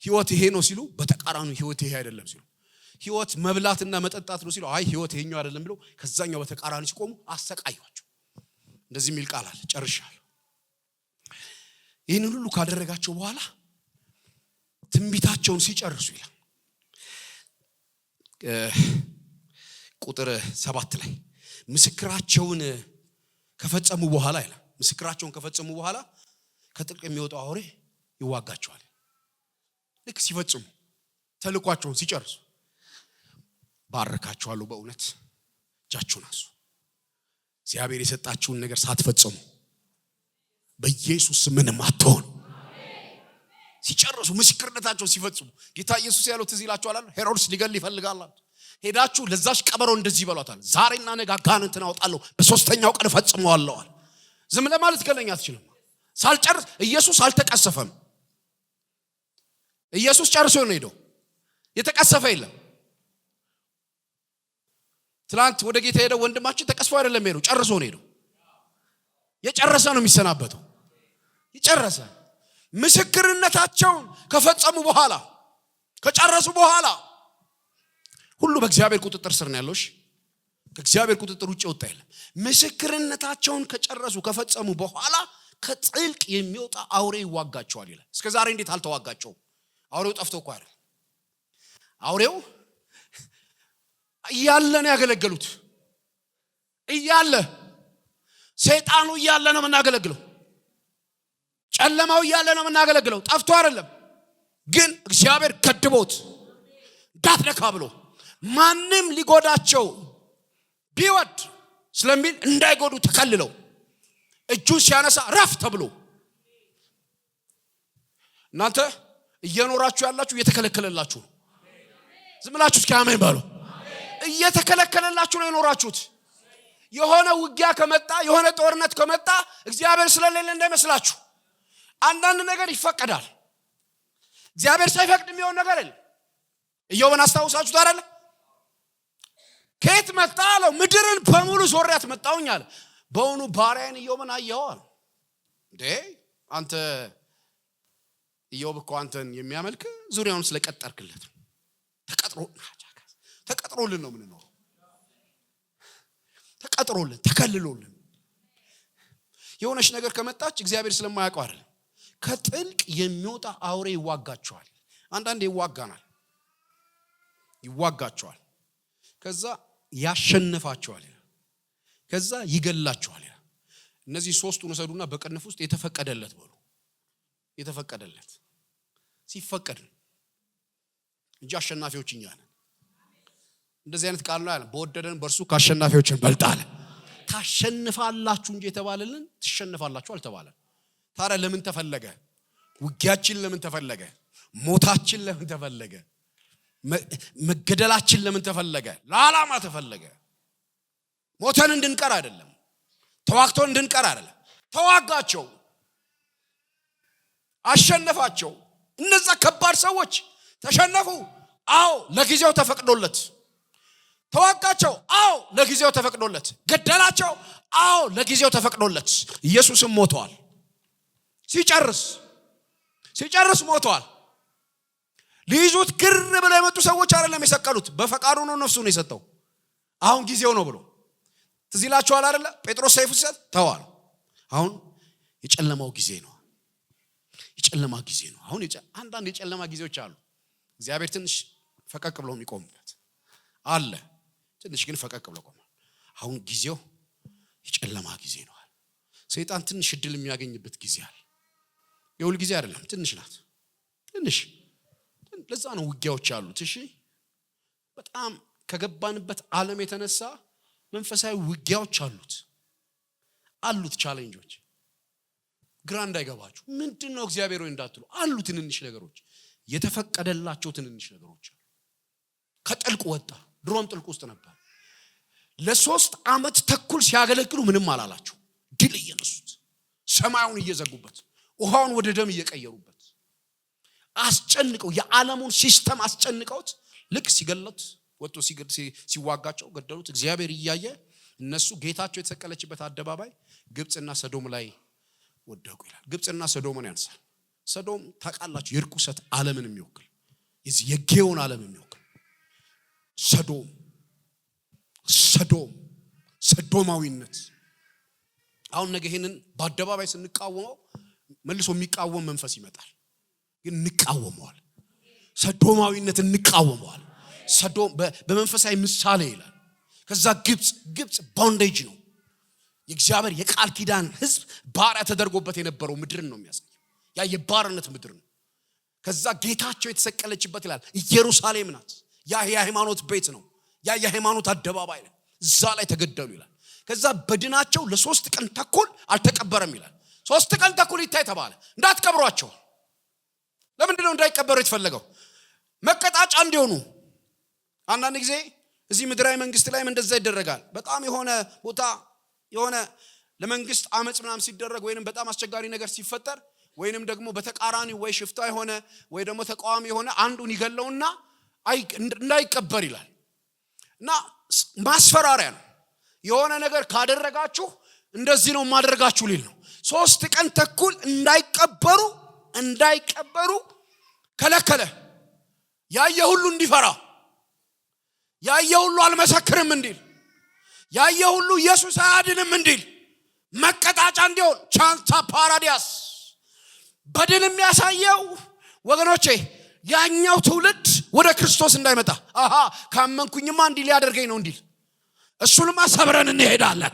ህይወት ይሄ ነው ሲሉ በተቃራኒ ህይወት ይሄ አይደለም ሲሉ፣ ህይወት መብላትና መጠጣት ነው ሲሉ አይ ህይወት ይሄኛው አይደለም ብለው ከዛኛው በተቃራኒ ሲቆሙ አሰቃዩአቸው። እንደዚህ የሚል ቃል አለ። ጨርሻለሁ። ይህንን ሁሉ ካደረጋቸው በኋላ ትንቢታቸውን ሲጨርሱ ይላል ቁጥር 7 ላይ ምስክራቸውን ከፈጸሙ በኋላ ይላል። ምስክራቸውን ከፈጸሙ በኋላ ከጥልቅ የሚወጣው አውሬ ይዋጋቸዋል። ልክ ሲፈጽሙ ተልኳቸውን ሲጨርሱ ባረካችኋለሁ፣ በእውነት እጃችሁን አንሱ። እግዚአብሔር የሰጣችሁን ነገር ሳትፈጽሙ በኢየሱስ ምንም አትሆኑ። ሲጨርሱ ምስክርነታቸውን ሲፈጽሙ ጌታ ኢየሱስ ያለው ትዝ ይላችኋል። ሄሮድስ ሊገል ይፈልጋል። ሄዳችሁ ለዛች ቀበሮ እንደዚህ ይበሏታል፣ ዛሬና ነገ አጋንንትን አወጣለሁ፣ በሶስተኛው ቀን እፈጽመዋለሁ። ዝም ለማለት ከለኛ አትችልም። ሳልጨርስ ኢየሱስ አልተቀሰፈም። ኢየሱስ ጨርሶ ነው ሄደው፣ የተቀሰፈ የለም። ትላንት ወደ ጌታ ሄደው ወንድማችን ተቀስፎ አይደለም ሄደው፣ ጨርሶ ነው ሄደው። የጨረሰ ነው የሚሰናበተው። የጨረሰ ምስክርነታቸውን ከፈጸሙ በኋላ ከጨረሱ በኋላ ሁሉ በእግዚአብሔር ቁጥጥር ስር ነው ያለው። ከእግዚአብሔር ቁጥጥር ውጭ ወጣ የለም። ምስክርነታቸውን ከጨረሱ ከፈጸሙ በኋላ ከጥልቅ የሚወጣ አውሬ ይዋጋቸዋል ይላል። እስከ ዛሬ እንዴት አልተዋጋቸውም? አውሬው ጠፍቶ እኮ አይደል? አውሬው እያለ ነው ያገለገሉት። እያለ ሰይጣኑ እያለ ነው የምናገለግለው። ጨለማው እያለ ነው የምናገለግለው። ጠፍቶ አይደለም። ግን እግዚአብሔር ገድቦት እንዳትነካ ብሎ ማንም ሊጎዳቸው ቢወድ ስለሚል እንዳይጎዱ ተከልለው እጁን ሲያነሳ ረፍ ተብሎ እናንተ እየኖራችሁ ያላችሁ እየተከለከለላችሁ ነው። ዝም ብላችሁ እስኪ አሜን በሉ። እየተከለከለላችሁ ነው የኖራችሁት። የሆነ ውጊያ ከመጣ የሆነ ጦርነት ከመጣ እግዚአብሔር ስለሌለ እንዳይመስላችሁ። አንዳንድ ነገር ይፈቀዳል። እግዚአብሔር ሳይፈቅድ የሚሆን ነገር የለም። ኢዮብን አስታውሳችሁት አይደል? ከየት መጣ አለው። ምድርን በሙሉ ዞሪያት መጣሁኝ አለ። በእውኑ ባሪያዬን ኢዮብን አየኸው አለ። እንዴ አንተ ኢዮብ እኮ አንተን የሚያመልክ ዙሪያውን ስለቀጠርክለት ነው። ተቀጥሮልን ነው የምንኖረው። ተቀጥሮልን ተከልሎልን የሆነች ነገር ከመጣች እግዚአብሔር ስለማያውቀው አይደለም። ከጥልቅ የሚወጣ አውሬ ይዋጋቸዋል። አንዳንዴ ይዋጋቸዋል። ከዛ ያሸንፋቸዋል። ከዛ ይገላቸዋል። እነዚህ ሶስቱን ወሰዱና በቅንፍ ውስጥ የተፈቀደለት በሉ። የተፈቀደለት ሲፈቀድ እንጂ አሸናፊዎች እኛ ነን። እንደዚህ አይነት ቃል ነው ያለ። በወደደን በእርሱ ከአሸናፊዎች እንበልጣለን። ታሸንፋላችሁ እንጂ የተባለልን ትሸነፋላችሁ አልተባለም። ታዲያ ለምን ተፈለገ? ውጊያችን ለምን ተፈለገ? ሞታችን ለምን ተፈለገ? መገደላችን ለምን ተፈለገ? ለዓላማ ተፈለገ። ሞተን እንድንቀር አይደለም። ተዋግተን እንድንቀር አይደለም። ተዋጋቸው፣ አሸነፋቸው። እነዛ ከባድ ሰዎች ተሸነፉ። አዎ ለጊዜው ተፈቅዶለት። ተዋጋቸው። አዎ ለጊዜው ተፈቅዶለት። ገደላቸው። አዎ ለጊዜው ተፈቅዶለት። ኢየሱስም ሞቷል። ሲጨርስ ሞቷል። ሊይዙት ግር ብለው የመጡ ሰዎች አይደለም የሰቀሉት። በፈቃዱ ነው ነፍሱን የሰጠው። አሁን ጊዜው ነው ብሎ ትዝ ይላችኋል አይደለ? ጴጥሮስ ሰይፍ ሲሰጥ ተዋል። አሁን የጨለማው ጊዜ ነው። የጨለማ ጊዜ ነው። አሁን አንዳንድ የጨለማ ጊዜዎች አሉ። እግዚአብሔር ትንሽ ፈቀቅ ብሎ የሚቆምበት አለ። ትንሽ ግን ፈቀቅ ብሎ ቆሟል። አሁን ጊዜው የጨለማ ጊዜ ነው። ሰይጣን ትንሽ እድል የሚያገኝበት ጊዜ አለ። የሁል ጊዜ አይደለም፣ ትንሽ ናት። ትንሽ ለዛ ነው ውጊያዎች አሉት። እሺ በጣም ከገባንበት ዓለም የተነሳ መንፈሳዊ ውጊያዎች አሉት ቻሌንጆች። ግራ እንዳይገባችሁ ምንድነው እግዚአብሔር ሆይ እንዳትሉ አሉ። ትንንሽ ነገሮች የተፈቀደላቸው ትንንሽ ነገሮች አሉ። ከጥልቁ ወጣ። ድሮም ጥልቁ ውስጥ ነበር። ለ3 ዓመት ተኩል ሲያገለግሉ ምንም አላላቸው። ድል እየነሱት፣ ሰማዩን እየዘጉበት፣ ውሃውን ወደ ደም እየቀየሩበት አስጨንቀው፣ የዓለሙን ሲስተም አስጨንቀውት ልክ ሲገለጥ ወጥቶ ሲዋጋቸው ገደሉት። እግዚአብሔር እያየ እነሱ ጌታቸው የተሰቀለችበት አደባባይ ግብጽና ሰዶም ላይ ወደቁ ይላል። ግብጽና ሰዶምን ያንሳል። ሰዶም ታውቃላችሁ የርኩሰት ዓለምን የሚወክል የዚህ የጌዮን ዓለም የሚወክል ሰዶማዊነት። አሁን ነገ ይሄንን በአደባባይ ስንቃወመው መልሶ የሚቃወም መንፈስ ይመጣል። ግን እንቃወመዋል። ሰዶማዊነት እንቃወመዋል። ሰዶም በመንፈሳዊ ምሳሌ ይላል። ከዛ ግብጽ ቦንዴጅ ነው። የእግዚአብሔር የቃል ኪዳን ሕዝብ ባሪያ ተደርጎበት የነበረው ምድርን ነው የሚያሳየው። ያ የባርነት ምድር ነው። ከዛ ጌታቸው የተሰቀለችበት ይላል ኢየሩሳሌም ናት። ያ የሃይማኖት ቤት ነው። ያ የሃይማኖት አደባባይ ነው። እዛ ላይ ተገደሉ ይላል። ከዛ በድናቸው ለ3 ቀን ተኩል አልተቀበረም ይላል። 3 ቀን ተኩል ይታይ ተባለ። እንዳትቀብሯቸው። ለምንድን ነው እንዳይቀበሩ የተፈለገው? መቀጣጫ እንዲሆኑ። አንዳንድ ጊዜ እዚህ ምድራዊ መንግስት ላይም እንደዛ ይደረጋል። በጣም የሆነ ቦታ የሆነ ለመንግስት አመጽ ምናምን ሲደረግ ወይንም በጣም አስቸጋሪ ነገር ሲፈጠር ወይንም ደግሞ በተቃራኒ ወይ ሽፍታ የሆነ ወይ ደግሞ ተቃዋሚ የሆነ አንዱን ይገለውና እንዳይቀበር ይላል። እና ማስፈራሪያ ነው። የሆነ ነገር ካደረጋችሁ እንደዚህ ነው ማድረጋችሁ ሊል ነው። 3 ቀን ተኩል እንዳይቀበሩ ከለከለ። ያየ ሁሉ እንዲፈራ፣ ያየ ሁሉ አልመሰክርም እንዲል፣ ያየ ሁሉ ኢየሱስ አያድንም እንዲል መቀጣጫ እንዲሆን ቻንታ ፓራዲያስ በድል የሚያሳየው ወገኖቼ ያኛው ትውልድ ወደ ክርስቶስ እንዳይመጣ ካመንኩኝማ እንዲህ ሊያደርገኝ ነው እንዲል እሱንማ ሰብረን እንሄዳለን።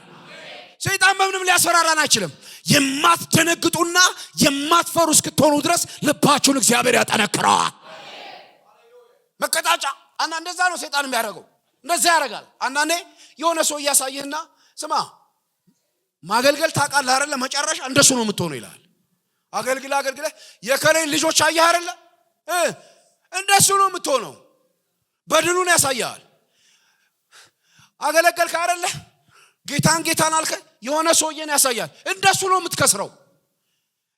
ሰይጣን ምንም ሊያስፈራራን አይችልም። የማትደነግጡና የማትፈሩ እስክትሆኑ ድረስ ልባችሁን እግዚአብሔር ያጠነክረዋል። መቀጣጫ እንደዛ ነው ሰይጣን የሚያደርገው። እንደዛ ያደርጋል። አንዳንዴ የሆነ ሰው እያሳየህና ስማ ማገልገል ታውቃለህ አይደለ መጨረሻ እንደሱ ነው የምትሆነው ይላል። አገልግለ የከሌን ልጆች አየህ አይደለ እንደሱ ነው የምትሆነው። በድሉን ያሳያል። አገለገልክ አይደለ ጌታን አልከ የሆነ ሰውዬን ያሳያል። እንደሱ ነው የምትከስረው፣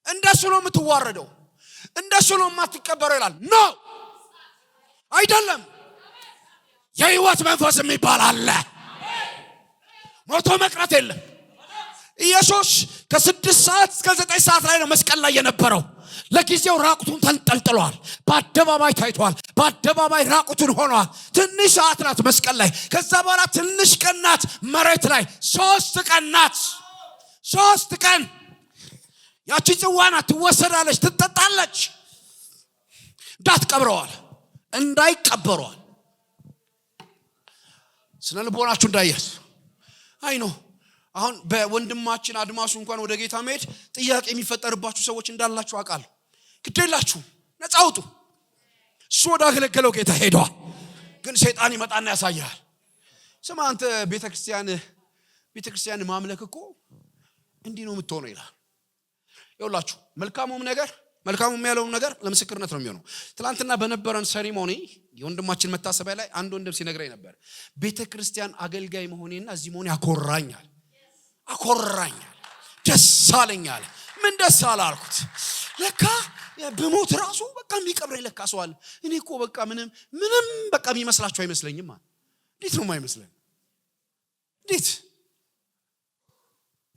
እንደሱ ነው የምትዋረደው፣ እንደሱ ነው የማትቀበረው ይላል። ኖ አይደለም። የህይወት መንፈስ የሚባል አለ። ሞቶ መቅረት የለም። ኢየሱስ ከ6 ሰዓት እስከ 9 ሰዓት ላይ ነው መስቀል ላይ የነበረው። ለጊዜው ራቁቱን ተንጠልጥሏል። በአደባባይ ታይቷል። በአደባባይ ራቁቱን ሆኗል። ትንሽ ሰዓት ናት መስቀል ላይ። ከዛ በኋላ ትንሽ ቀን ናት መሬት ላይ። 3 ቀን ናት። 3 ቀን ያቺ ጽዋ ናት። ትወሰዳለች፣ ትጠጣለች። እንዳትቀብረዋል፣ እንዳይቀበረዋል። ስነ ልቦናችሁ እንዳይያዝ አይ ነው። አሁን በወንድማችን አድማሱ እንኳን ወደ ጌታ መሄድ ጥያቄ የሚፈጠርባችሁ ሰዎች እንዳላችሁ አውቃለሁ። ግዴላችሁ ነፃ አውጡ። እሱ ወደ አገለገለው ጌታ ሄዷል። ግን ሰይጣን ይመጣና ያሳያል። ስማ አንተ ቤተክርስቲያን ማምለክ እኮ እንዲህ ነው የምትሆነው ይላል። ይኸውላችሁ መልካሙም ያለውም ነገር ለምስክርነት ነው የሚሆነው። ትላንትና በነበረን ሴሪሞኒ የወንድማችን መታሰቢያ ላይ አንድ ወንድም ሲነግረኝ ነበር። ቤተክርስቲያን አገልጋይ መሆኔና እዚህ መሆኔ አኮራኛል፣ ደስ አለኛል። ምን ደስ አላልኩት? ለካ በሞት ራሱ በቃ የሚቀብረኝ ለካ ሰው አለ። እኔ እኮ በቃ ምንም በቃ የሚመስላችሁ አይመስለኝም። እንዴት ነው የማይመስለኝ? እንዴት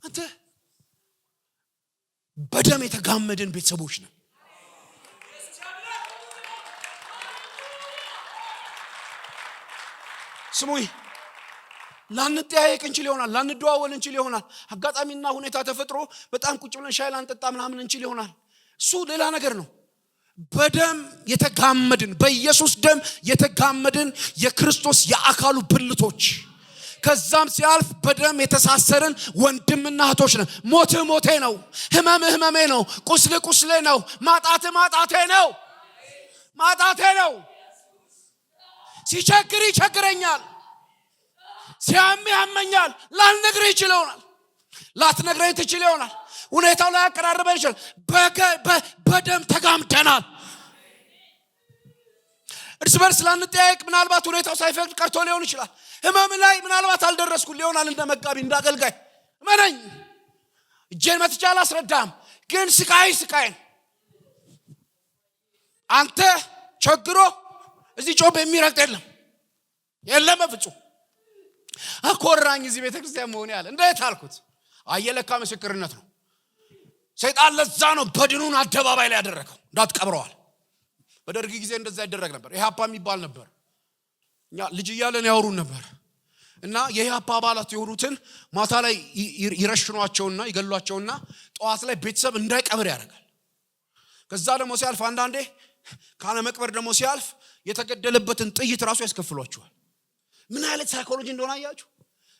አንተ በደም የተጋመድን ቤተሰቦች ነን። ስሙኝ፣ ላንጠያየቅ እንችል ይሆናል፣ ላንደዋወል እንችል ይሆናል። አጋጣሚና ሁኔታ ተፈጥሮ በጣም ቁጭ ብለን ሻይ ላንጠጣ ምናምን እንችል ይሆናል። እሱ ሌላ ነገር ነው። በደም የተጋመድን፣ በኢየሱስ ደም የተጋመድን የክርስቶስ የአካሉ ብልቶች፣ ከዛም ሲያልፍ በደም የተሳሰርን ወንድምና እህቶች ነን። ሞቴ ነው፣ ህመሜ ነው፣ ቁስሌ ነው፣ ማጣቴ ነው። ሲቸግር ይቸግረኛል፣ ሲያም ያመኛል። ላልነግርህ ይችል ይሆናል፣ ላትነግረኝ ትችል ይሆናል። ሁኔታው ላይ ያቀራርበን ይችላል። በደም ተጋምደናል። እርስ በርስ ላንጠያየቅ ምናልባት ሁኔታው ሳይፈቅድ ቀርቶ ሊሆን ይችላል። ህመም ላይ ምናልባት አልደረስኩ ሊሆናል። እንደ መጋቢ እንዳገልጋይ እመነኝ፣ እጄን መትቼ አላስረዳም። ግን ስቃይ አንተ ቸግሮ እዚህ ጮብ የሚረግጥ የለም በፍጹም። አኮራኝ እዚህ ቤተክርስቲያን መሆን ያለ እንዴት አልኩት። አየለካ ምስክርነት ነው። ሰይጣን ለዛ ነው በድኑን አደባባይ ላይ ያደረገው። እንዳትቀብረዋል። በደርግ ጊዜ እንደዛ ይደረግ ነበር። ኢህአፓ የሚባል ነበር። እኛ ልጅ እያለን ያወሩን ነበር። እና የኢህአፓ አባላት የሆኑትን ማታ ላይ ይረሽኗቸውና ይገሏቸውና ጠዋት ላይ ቤተሰብ እንዳይቀብር ያደርጋል። ከዛ ደግሞ ሲያልፍ አንዳንዴ ካለ መቅበር ደግሞ ሲያልፍ የተገደለበትን ጥይት ራሱ ያስከፍሏቸዋል። ምን አይነት ሳይኮሎጂ እንደሆነ አያችሁ?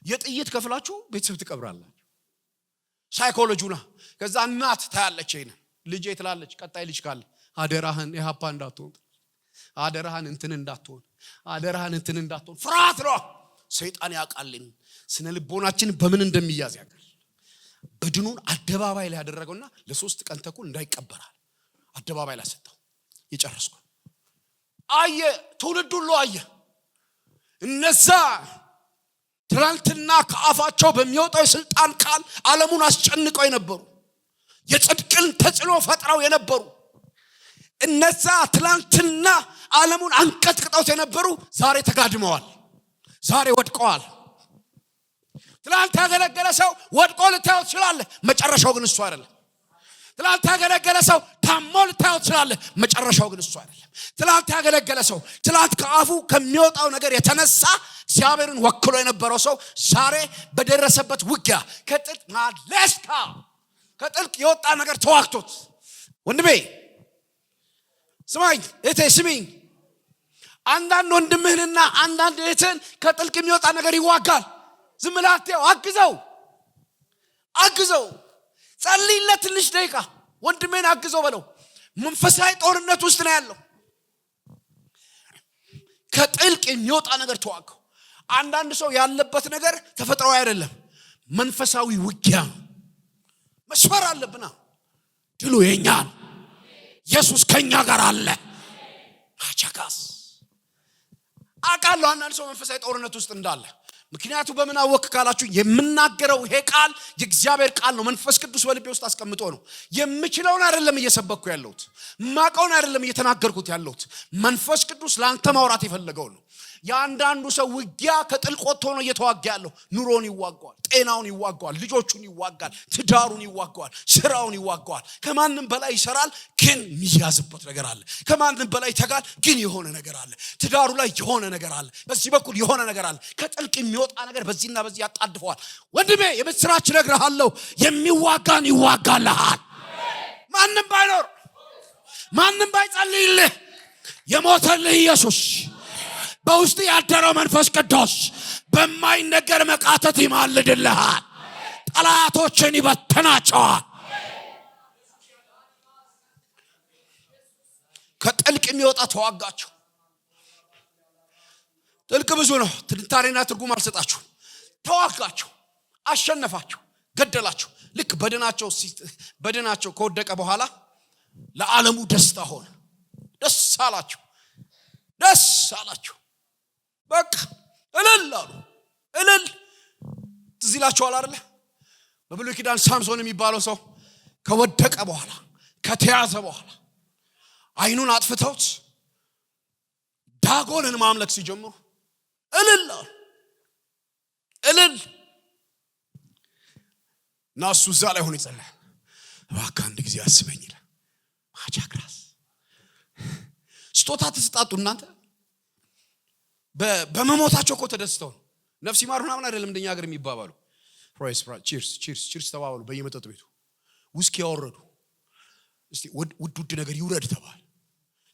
የጥይት ከፍላችሁ ቤተሰብ ትቀብራላችሁ። ሳይኮሎጂና ከዛ እናት ታያለች። ይሄን ልጄ ትላለች። ቀጣይ ልጅ ካለ አደራህን ኢህአፓ እንዳትሆን፣ አደራህን እንትን እንዳትሆን። ፍርሃት ነው። ሰይጣን ያውቃልን ስነ ልቦናችን በምን እንደሚያዝ ያውቃል። በድኑን አደባባይ ላይ ያደረገውና ለ3 ቀን ተኩል እንዳይቀበራል አደባባይ ላይ ሰጠው። ይጨርስኩ አየ ትውልድ ሁሉ አየ። እነዛ ትላንትና ከአፋቸው በሚወጣው የስልጣን ቃል ዓለሙን አስጨንቀው የነበሩ የጽድቅን ተጽዕኖ ፈጥረው የነበሩ እነዛ ትላንትና ዓለሙን አንቀጥቅጠውት የነበሩ ዛሬ ተጋድመዋል፣ ዛሬ ወድቀዋል። ትላንት ያገለገለ ሰው ወድቆ ልታየው ትችላለህ። መጨረሻው ግን እሱ አይደለም። ትላንት ያገለገለ ሰው ታሞ ልታየው ትችላለህ። መጨረሻው ግን እሱ አይደለም። ትላንት ያገለገለ ሰው ትላንት ከአፉ ከሚወጣው ነገር የተነሳ እግዚአብሔርን ወክሎ የነበረው ሰው ዛሬ በደረሰበት ውጊያ ከጥልቅ ማለስካ ከጥልቅ የወጣ ነገር ተዋክቶት ወንድሜ ስማኝ እቴ ስሚኝ አንዳንድ ወንድምህንና አንዳንድ እህትን ከጥልቅ የሚወጣ ነገር ይዋጋል። ዝም ብለህ አትየው። አግዘው ጸልይለት ትንሽ ደቂቃ ወንድሜን አግዘው በለው። መንፈሳዊ ጦርነት ውስጥ ነው ያለው። ከጥልቅ የሚወጣ ነገር ተዋጋው። አንዳንድ ሰው ያለበት ነገር ተፈጥሯዊ አይደለም፣ መንፈሳዊ ውጊያ ነው። መስፈር አለብና ድሉ የኛ ነው። ኢየሱስ ከኛ ጋር አለ። አቻካስ አቃለው አንዳንድ ሰው መንፈሳዊ ጦርነት ውስጥ እንዳለ። ምክንያቱ በምን አወክ ካላችሁ የምናገረው ይሄ ቃል የእግዚአብሔር ቃል ነው። መንፈስ ቅዱስ በልቤ ውስጥ አስቀምጦ ነው። የምችለውን አይደለም እየሰበኩ ያለሁት፣ ማቀውን አይደለም እየተናገርኩት ያለሁት። መንፈስ ቅዱስ ላንተ ማውራት የፈለገው ነው። ያንዳንዱ ሰው ውጊያ ከጥልቅ ወጥቶ ነው እየተዋጋ ያለው። ኑሮን ይዋጋዋል፣ ጤናውን ይዋጋዋል፣ ልጆቹን ይዋጋል፣ ትዳሩን ይዋጋዋል፣ ስራውን ይዋጋዋል። ከማንም በላይ ይሰራል፣ ግን የሚያዝበት ነገር አለ። ከማንም በላይ ይተጋል፣ ግን የሆነ ነገር አለ። ትዳሩ ላይ የሆነ ነገር አለ፣ በዚህ በኩል የሆነ ነገር አለ። ከጥልቅ የሚወጣ ነገር በዚህና በዚህ ያጣድፈዋል። ወንድሜ የምስራች እነግርሃለሁ፣ የሚዋጋን ይዋጋልሃል። ማንም ባይኖር ማንም ባይጸልይልህ የሞተልህ ኢየሱስ በውስጥ ያደረው መንፈስ ቅዱስ በማይነገር መቃተት ይማልድልሃል። ጠላቶችን ይበተናቸዋል። ከጥልቅ የሚወጣ ተዋጋቸው። ጥልቅ ብዙ ነው። ትንታኔና ትርጉም አልሰጣችሁ። ተዋጋቸው፣ አሸነፋቸው፣ ገደላቸው። ልክ በድናቸው ከወደቀ በኋላ ለዓለሙ ደስታ ሆነ። ደስ አላቸው። በቃ እልል አሉ። እልል ትዝ ይላችኋል አይደል? በብሉይ ኪዳን ሳምሶን የሚባለው ሰው ከወደቀ በኋላ ከተያዘ በኋላ አይኑን አጥፍተውት ዳጎንን ማምለክ ሲጀምሩ እልል አሉ። እልል እና እሱ እዛ ላይ ሆኖ ይጸልያል። እባክህ አንድ ጊዜ አስበኝ ይላል። ማቻክራስ ስጦታ ተሰጣጡ። እናንተ በመሞታቸው እኮ ተደስተው ነው። ነፍስ ይማር ምናምን አይደለም እንደኛ ሀገር የሚባባሉ ቺርስ ተባባሉ። በየመጠጥ ቤቱ ውስኪ ያወረዱ። እስቲ ውድ ነገር ይውረድ ተባለ።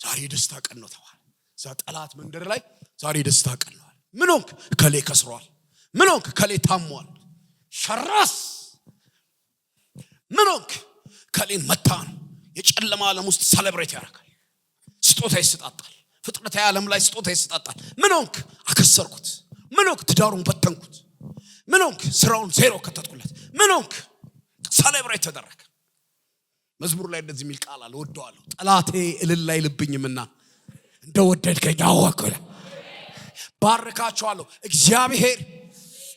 ዛሬ ደስታ ቀን ነው ተባለ። እዛ ጠላት መንደር ላይ ዛሬ ደስታ ቀን ነው። ምን ሆንክ? ከሌ ከስሯል። ምን ሆንክ? ከሌ ታሟል። ሸራስ ምን ሆንክ? ከሌን መታ ነው። የጨለማ ዓለም ውስጥ ሰለብሬት ያደርጋል። ስጦታ ይሰጣጣል። ፍጥረታዊ ዓለም ላይ ስጦታ ይሰጣጣል። ምን ሆንክ? አከሰርኩት። ምን ሆንክ? ትዳሩን በተንኩት። ምን ሆንክ? ስራውን ዜሮ ከተትኩለት። ምን ሆንክ? ሰለብሬት ተደረገ። መዝሙር ላይ እንደዚህ የሚል ቃል አለ፣ ወደዋለሁ። ጠላቴ እልል አይልብኝምና እንደወደድከኝ አወቅሁ። ባርካቸዋለሁ።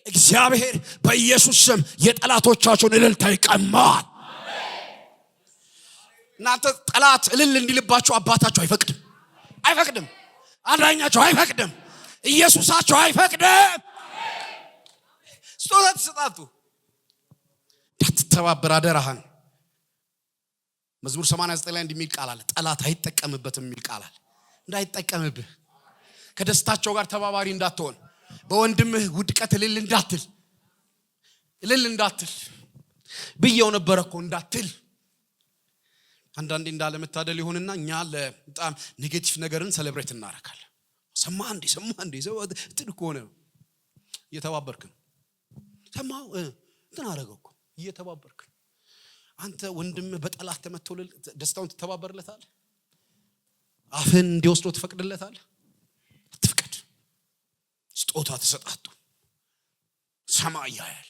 እግዚአብሔር በኢየሱስ ስም የጠላቶቻቸውን እልልታ ይቀማል። እናንተ ጠላት እልል እንዲልባቸው አባታቸው አይፈቅድም። አዳኛቸው አይፈቅድም። ኢየሱሳቸው አይፈቅድም። ስጦታ ተሰጣጡ። እንዳትተባበር አደራህን። መዝሙር 89 ላይ እንደሚል ቃል አለ፣ ጠላት አይጠቀምበትም የሚል ቃል አለ። እንዳይጠቀምብህ፣ ከደስታቸው ጋር ተባባሪ እንዳትሆን፣ በወንድምህ ውድቀት እልል እንዳትል ብየው ነበር እኮ እንዳትል። አንዳንዴ እንዳለመታደል ይሆንና እኛ በጣም ኔጌቲቭ ነገርን ሰለብሬት እናረካለን። ሰማ እንዴ ሰው እንትን እኮ ነው እየተባበርክ ነው። ሰማው እንትን አረገው እኮ እየተባበርክ ነው። አንተ ወንድምህ በጠላት ተመተውል ደስታውን ትተባበርለታለህ? አፍን እንዲወስዶ ትፈቅድለታለህ? አትፍቀድ። ስጦታ ተሰጣጡ። ሰማይ ያያል።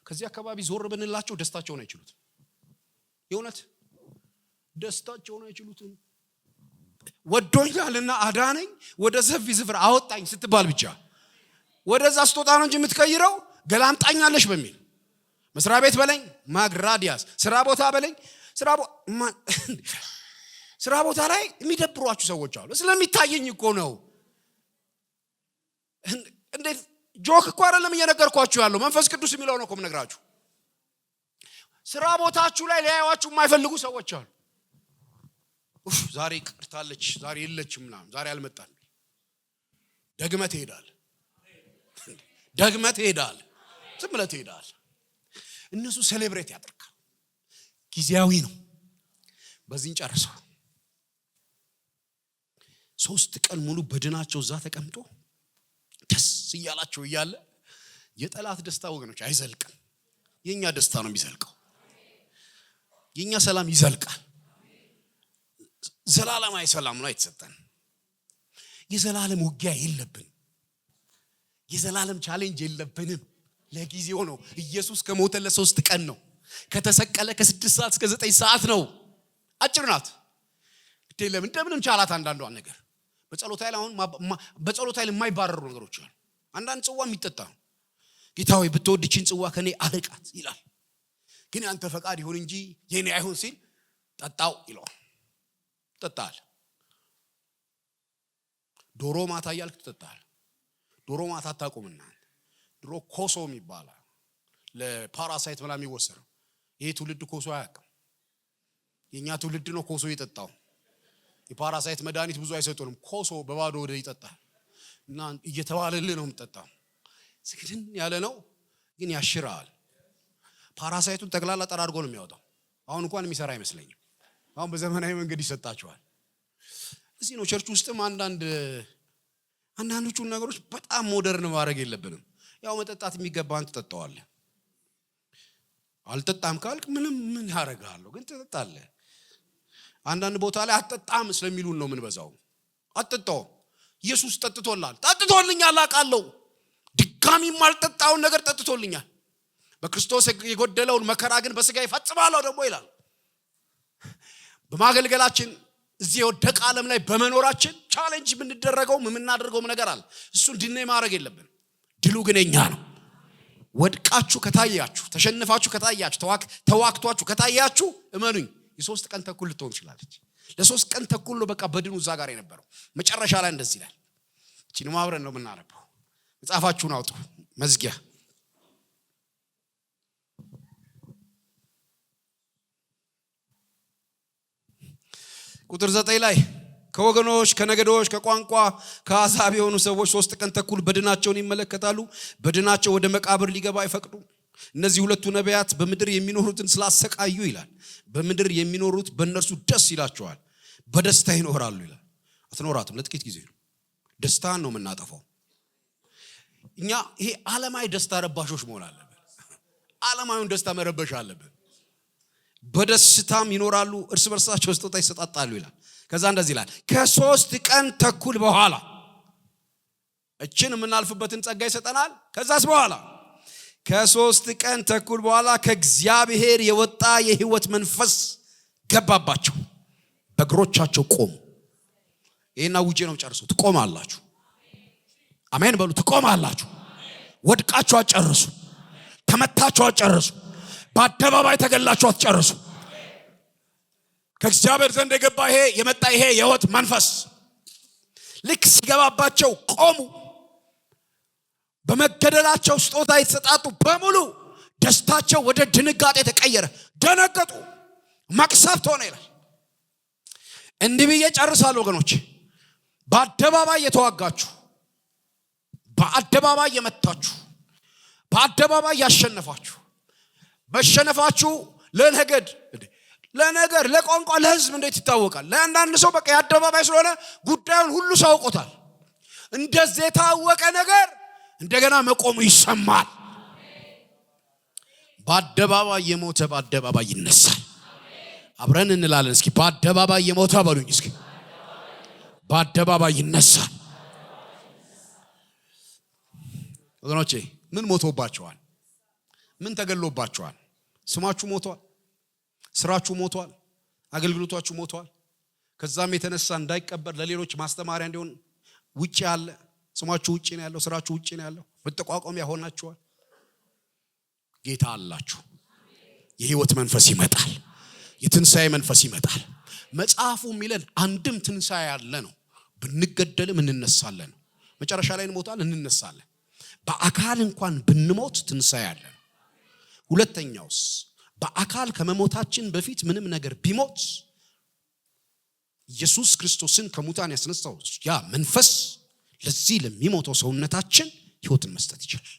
ከዚህ አካባቢ ዞር ብንላቸው ደስታቸውን አይችሉትም። የእውነት ደስታቸውን አይችሉትም። ወዶኛልና አዳነኝ ወደ ሰፊ ስፍራ አወጣኝ ስትባል ብቻ ወደዛ ስትወጣ ነው እንጂ የምትቀይረው ገላምጣኛለሽ በሚል መስሪያ ቤት በለኝ ማግራዲያስ ስራ ቦታ በለኝ ስራ ቦታ ላይ የሚደብሯችሁ ሰዎች አሉ። ስለሚታየኝ እኮ ነው። እንዴት ጆክ እኮ አይደለም እየነገርኳችሁ ያለው መንፈስ ቅዱስ የሚለው ነው እኮ የምነግራችሁ። ስራ ቦታችሁ ላይ ሊያዩዋችሁ የማይፈልጉ ሰዎች አሉ። ዛሬ ቀርታለች፣ ዛሬ የለችም ምናምን፣ ዛሬ አልመጣም። ደግመህ ትሄዳለህ። ዝም ብለህ ትሄዳለህ። እነሱ ሴሌብሬት ያደርጋል። ጊዜያዊ ነው። በዚህን ጨርሰው 3 ቀን ሙሉ በድናቸው እዛ ተቀምጦ ደስ እያላቸው እያለ የጠላት ደስታ ወገኖች አይዘልቅም። የኛ ደስታ ነው የሚዘልቀው። የኛ ሰላም ይዘልቃል። ዘላለማዊ ሰላም ነው የተሰጠን። የዘላለም ውጊያ የለብንም። የዘላለም ቻሌንጅ የለብንም። ለጊዜው ነው። ኢየሱስ ከሞተ ለ3 ቀን ነው። ከተሰቀለ ከ6 ሰዓት እስከ 9 ሰዓት ነው። አጭር ናት። ለምን እንደምንም ቻላት። አንዳንዷን ነገር በጸሎት ኃይል የማይባረሩ ነገሮች አሉ። አንዳንድ ጽዋ የሚጠጣ ነው። ጌታ ሆይ ብትወድ ይህችን ጽዋ ከኔ አርቃት ይላል። ግን አንተ ፈቃድ ይሁን እንጂ የኔ አይሁን ሲል ጠጣው ይለዋል። ጠጣል። ዶሮ ማታ እያልክ ትጠጣል። ዶሮ ማታ አታውቁምና ድሮ ኮሶ የሚባለው ለፓራሳይት ምናምን የሚወሰደው ይሄ ትውልድ ኮሶ አያውቅም። የኛ ትውልድ ነው ኮሶ የጠጣው። የፓራሳይት መድኃኒት ብዙ አይሰጡንም። ኮሶ በባዶ ወደ ይጠጣል እና እየተባለልህ ነው የምጠጣው። ስግድን ያለ ነው ግን ያሽራል። ፓራሳይቱን ጠቅላላ ጠራርጎ ነው የሚያወጣው። አሁን እንኳን የሚሰራ አይመስለኝም። አሁን በዘመናዊ መንገድ ይሰጣቸዋል። እዚህ ነው ቸርች ውስጥም አንዳንዶቹን ነገሮች በጣም ሞደርን ማድረግ የለብንም። ያው መጠጣት የሚገባን ትጠጣዋለህ። አልጠጣም ካልክ ምን ያደርጋለሁ? ግን ትጠጣለህ። አንዳንድ ቦታ ላይ አትጠጣም ስለሚሉን ነው የምንበዛው። አትጠጣው። ኢየሱስ ጠጥቶልኛል አውቃለሁ። ድጋሚ ማልጠጣውን ነገር ጠጥቶልኛል። በክርስቶስ የጎደለውን መከራ ግን በስጋ ይፈጽማለሁ ደግሞ ይላል። በማገልገላችን እዚህ የወደቀ ዓለም ላይ በመኖራችን ቻሌንጅ የምናደርገውም ነገር አለ። እሱን ድኔ ማድረግ የለብን። ድሉ ግን የኛ ነው። ወድቃችሁ ከታያችሁ፣ ተሸንፋችሁ ከታያችሁ፣ ተዋክቷችሁ ከታያችሁ እመኑኝ የ3 ቀን ተኩል ልትሆን ትችላለች። ለ3 ቀን ተኩል ነው በቃ በድኑ እዛ ጋር የነበረው። መጨረሻ ላይ እንደዚህ ይላል። እቺን ማብረን ነው የምናነበው። መጽሐፋችሁን አውጡ። መዝጊያ ቁጥር 9 ላይ ከወገኖች፣ ከነገዶች፣ ከቋንቋ፣ ከአሕዛብ የሆኑ ሰዎች 3 ቀን ተኩል በድናቸውን ይመለከታሉ። በድናቸው ወደ መቃብር ሊገባ አይፈቅዱም። እነዚህ 2 ነቢያት በምድር የሚኖሩትን ስላሰቃዩ ይላል። በምድር የሚኖሩት በእነርሱ ደስ ይላቸዋል፣ በደስታ ይኖራሉ ይላል። አትኖራትም፣ ለጥቂት ጊዜ ነው። ደስታን ነው የምናጠፋው እኛ። ይሄ ዓለማዊ ደስታ ረባሾች መሆን አለብን። ዓለማዊውን ደስታ መረበሽ አለብን። በደስታም ይኖራሉ፣ እርስ በርሳቸው ስጦታ ይሰጣጣሉ ይላል። ከዛ እንደዚህ ይላል፣ ከ3 ቀን ተኩል በኋላ እችን የምናልፍበትን ጸጋ ይሰጠናል። ከዛስ በኋላ ከ3 ቀን ተኩል በኋላ ከእግዚአብሔር የወጣ የሕይወት መንፈስ ገባባቸው፣ በእግሮቻቸው ቆሙ። ይሄና ውጪ ነው ጨርሱ። ትቆማላችሁ። አሜን በሉ። ትቆማላችሁ። ወድቃችሁ አጨርሱ። ተመታችሁ አጨርሱ። በአደባባይ ተገላችሁ አትጨርሱ። ከእግዚአብሔር ዘንድ የመጣ ይሄ የሕይወት መንፈስ ልክ ሲገባባቸው ቆሙ። በመገደላቸው ስጦታ የተሰጣጡ በሙሉ ደስታቸው ወደ ድንጋጤ ተቀየረ። ደነገጡ። መቅሰፍት ሆነ ይላል። እንዲህ ብዬ ጨርሳለሁ ወገኖች። በአደባባይ የተዋጋችሁ፣ በአደባባይ የመታችሁ፣ በአደባባይ ያሸነፋችሁ፣ መሸነፋችሁ ለነገር ለቋንቋ ለሕዝብ እንዴት ይታወቃል? ለአንዳንድ ሰው በቃ የአደባባይ ስለሆነ ጉዳዩን ሁሉ ሰው አውቆታል። እንደዚህ የታወቀ ነገር እንደገና መቆሙ ይሰማል። በአደባባይ የሞተ በአደባባይ ይነሳል። አብረን እንላለን እስኪ በአደባባይ የሞተ በሉኝ እስኪ። በአደባባይ ይነሳል። ወገኖቼ ምን ሞቶባቸዋል? ምን ተገሎባቸዋል? ስማችሁ ሞቷል። ስራችሁ ሞቷል። አገልግሎታችሁ ሞቷል። ከዛም የተነሳ እንዳይቀበር ለሌሎች ማስተማሪያ እንዲሆን ውጪ ያለ ስማችሁ ውጪ ነው ያለው። ስራችሁ ውጪ ነው ያለው። መጠቋቋሚያ ሆናችኋል። ጌታ አላችሁ። የሕይወት መንፈስ ይመጣል። የትንሣኤ መንፈስ ይመጣል። መጽሐፉ የሚለን አንድም ትንሣኤ ያለ ነው። ብንገደልም እንነሳለን። መጨረሻ ላይ እንሞታለን፣ እንነሳለን። በአካል እንኳን ብንሞት ትንሣኤ ያለ ነው። ሁለተኛውስ በአካል ከመሞታችን በፊት ምንም ነገር ቢሞት ኢየሱስ ክርስቶስን ከሙታን ያስነሳው ያ መንፈስ ለዚህ ለሚሞተው ሰውነታችን ሕይወትን መስጠት ይችላል።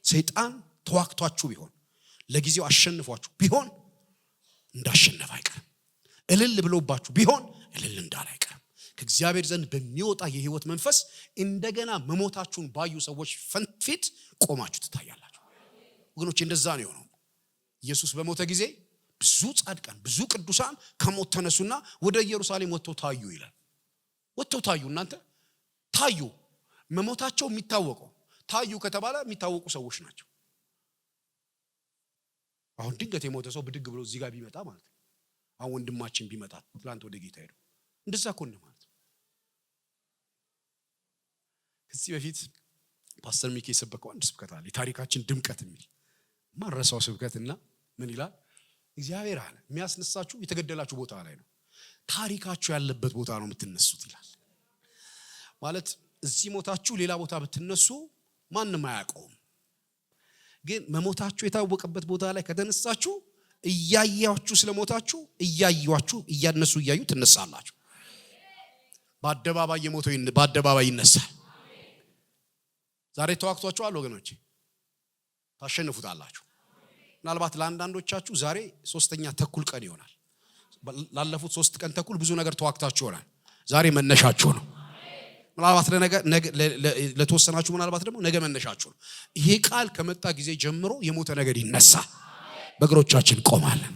ሰይጣን ተዋክቷችሁ ቢሆን ለጊዜው አሸንፏችሁ ቢሆን እንዳሸነፈ አይቀርም። እልል ብሎባችሁ ቢሆን እልል እንዳለ አይቀርም። ከእግዚአብሔር ዘንድ በሚወጣ የሕይወት መንፈስ እንደገና መሞታችሁን ባዩ ሰዎች ፊት ቆማችሁ ትታያላችሁ። ወገኖች እንደዛ ነው የሆነው። ኢየሱስ በሞተ ጊዜ ብዙ ጻድቃን ብዙ ቅዱሳን ከሞት ተነሱና ወደ ኢየሩሳሌም ወጥተው ታዩ ይላል። ወጥተው ታዩ። እናንተ ታዩ። መሞታቸው የሚታወቀው ታዩ ከተባለ የሚታወቁ ሰዎች ናቸው። አሁን ድንገት የሞተ ሰው ብድግ ብሎ እዚህ ጋር ቢመጣ ማለት ነው። አሁን ወንድማችን ቢመጣ ትላንት ወደ ጌታ ሄዶ እንደዛ ኮነ ማለት ነው። ከዚህ በፊት ፓስተር ሚኪ የሰበከው አንድ ስብከት አለ፣ የታሪካችን ድምቀት የሚል ማረሳው ስብከትና ምን ይላል? እግዚአብሔር አለ የሚያስነሳችሁ የተገደላችሁ ቦታ ላይ ነው፣ ታሪካችሁ ያለበት ቦታ ነው የምትነሱት ይላል። ማለት እዚህ ሞታችሁ ሌላ ቦታ ብትነሱ ማንም አያውቀውም። ግን መሞታችሁ የታወቀበት ቦታ ላይ ከተነሳችሁ እያያችሁ ስለሞታችሁ እያነሱ እያዩ ትነሳላችሁ። በአደባባይ የሞተው በአደባባይ ይነሳል። ዛሬ ተዋክቷችኋል ወገኖቼ፣ ታሸንፉታላችሁ። ምናልባት ለአንዳንዶቻችሁ ዛሬ 3ኛ ተኩል ቀን ይሆናል። ላለፉት 3 ቀን ተኩል ብዙ ነገር ተዋክታችሁ ይሆናል። ዛሬ መነሻችሁ ነው። ምናልባት ለተወሰናችሁ ምናልባት ደግሞ ነገ መነሻችሁ ነው። ይሄ ቃል ከመጣ ጊዜ ጀምሮ የሞተ ነገር ይነሳ። በእግሮቻችን ቆማለን።